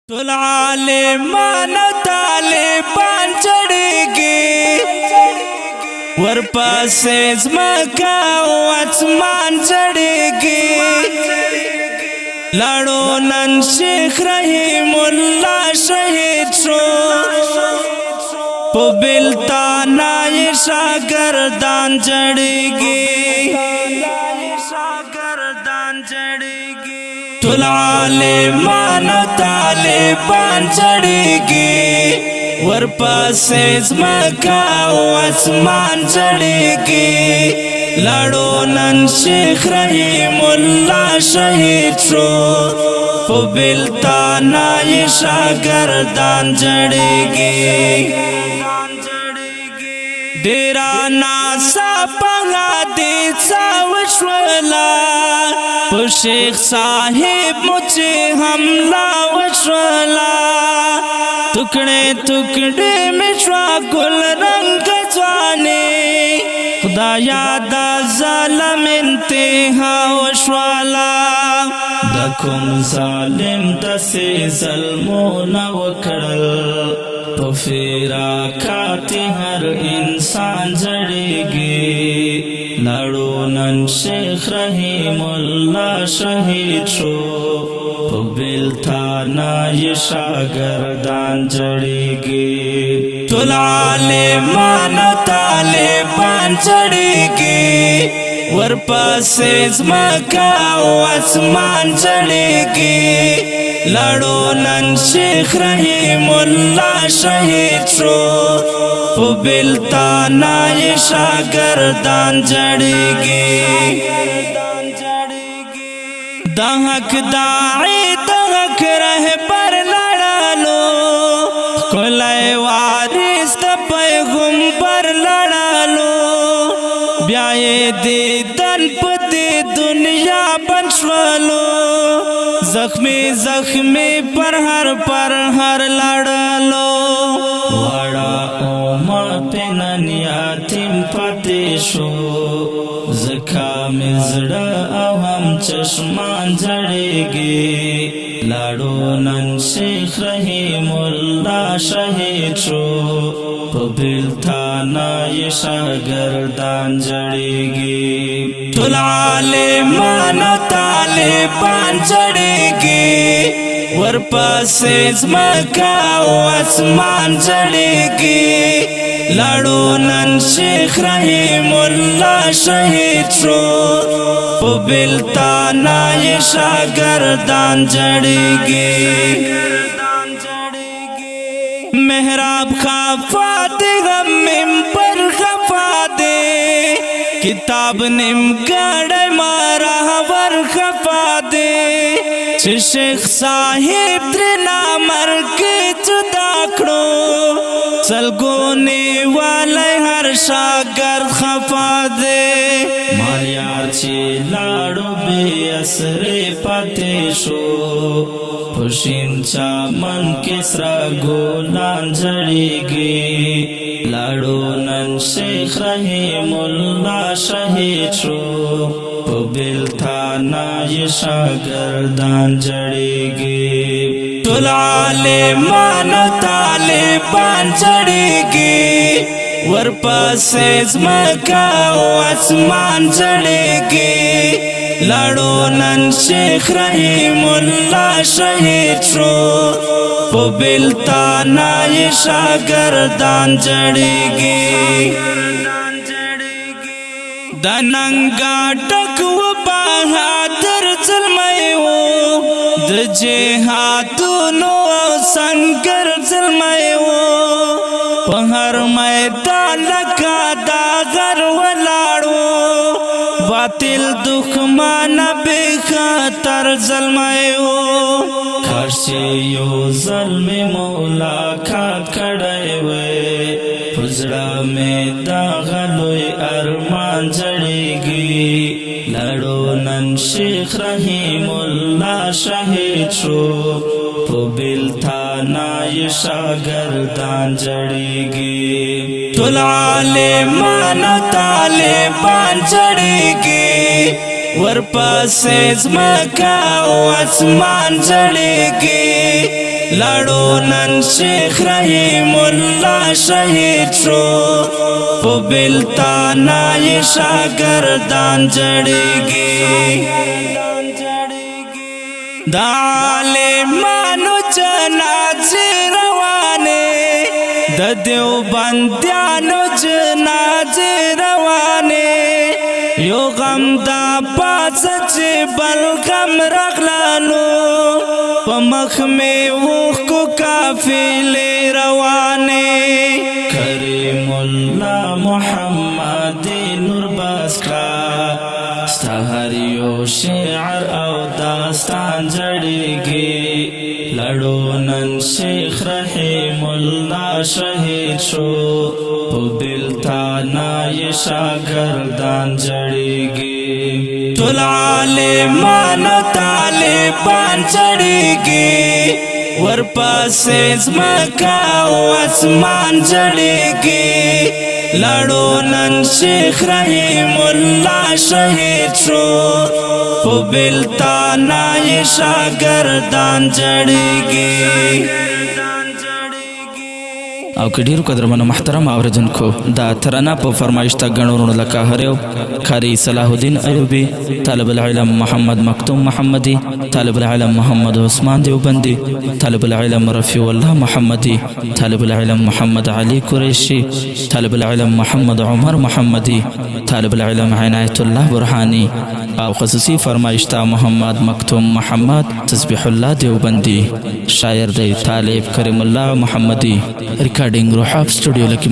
टोल आलिमान तालिबान चढ़ेगी वरपासे ज़्मका आसमान चढ़ेगी लड़ो नन शेख रहीमुल्लाह शहीद शो पुबिलता नाये शागर्दान चढ़ेगी टोल आलिमान तालिबान चढ़ेगी वरपासे ज़्मका आसमान चढ़ेगी लड़ो नन शेख रहीमुल्लाह शहीद शो पुबिलता नाये शागर्दान चढ़ेगी डेरा नासा पंगा दे सावशवला शेख साहिब मुझे हमला वशवला टुकड़े टुकड़े में गुल रंग जवाने खुदा यादा जालिम इंतहा वशवला दकुम जालिम दसे ज़ल्मो न वकड़ल तो फेरा खाते हर इंसान जड़ेगी लड़ो नन शेख रहीमुल्लाह शहीद शो पुबिलता नाये शागर्दान जड़ेगी टोल आलिमान तालिबान चढ़ेगी वरपासे ज़्मका आसमान चढ़ेगी लड़ो नन शेख रहीमुल्लाह शहीद शो पुबिलता नाये शागर्दान जड़ेगी दहक दाए दहक रह पर लड़ा लो कोलय वारिस पैगंबर लड़ा लो ब्याए दे दन पदे दुनिया बंशवालो जख्मी जख्मी पर हर लड़ा लो वाड़ा ओमा पेनन यातिम पतेशो जखा मिजड़ा हम चश्मान जड़ेगी लाडो नन शेख रहीमुल्लाह शहीद शो पुबिलता नाये शागर्दान जड़ेगी टोल आलिमान तालिबान चढ़ेगी वरपासे ज़्मका आसमान चढ़ेगी लड़ो नन शेख रहीमुल्लाह शहीद शो पुबिलता नाये शागर्दान जड़ेगी मेहराब खफा दे गम मिंबर खफा दे किताब निम गड़े मारा वर खफा दे शेख साहिब त्रिना मर के जुदाखड़ो सलगोने वाले हर शागर खफा दे मारियार चे लाड़ो बे असरे पतेशो पुशिंचा मन किसरा गोलान जड़ेगी लाड़ो नन शेख रहीमुल्लाह शहीद शो पुबिलता नाये शागर्दान जड़ेगी टोल आलिमान तालिबान चढ़ेगी वरपासे ज़्मका आसमान चढ़ेगी लड़ो नन शेख रहीमुल्लाह शहीद शो पुबिलता नाये शागर्दान जड़ेगी दनंगा टकव बहादुर ज़ल्मे हो दजे हाथों संकर ज़ल्मे हो पहर मैदान लगा दागर वलाड़ो बातिल दुश्मन बेखतर ज़ल्मे हो खर्चे यो ज़ल्मे मौला खा खड़े वे पुजड़ा में दागलोय अरमान जड़ेगी लड़ो नन शेख रहीमुल्लाह शहीद शो पुबिलता नाये शागर्दान जड़ेगी टोल आलिमान तालिबान चढ़ेगी वरपासे ज़्मका आसमान चढ़ेगी لړو نن شیخ رحیم الله شهید شو په بلتانا یې شاګردان جړېږي د عالمانو جنازې روانې د دیوبندیانو جنازې روانې یو غم دا پاسه چې بل غم رغلانو په مخ مې اوښکو قافلې روانې کریم الله محمد نور باسکا ستا هر یو شعر او داستان جړېږي لړو نن شیخ رحیم الله شهید شو په بلتانا یې شاګردان جړېږي ټول عالمان طالبان جړېږي ورپسې ځمکه او اسمان جړېږي لړو نن شیخ رحیم الله شهید شو په بلتانا یې شاګردان جړېږي او که ډیرو قدرمنو محترم اوریدونکو دا ترانه په فرمایش ته ګڼو وروڼو لکه هر یو قاري صلاح الدین ایوبي طالب العلم محمد مکتوم محمدي طالب العلم محمد عثمان دیوبندي طالب العلم رفیع الله محمدي طالب العلم محمد علي قریشي طالب العلم محمد عمر محمدي طالب العلم عنایت الله برهاني او خصوصي فرمایش ته محمد مکتوم محمد تسبیح الله دیوبندي شاعر دی طالب کریم الله محمدي ریکارډینګ روحاب سټوډیو لکی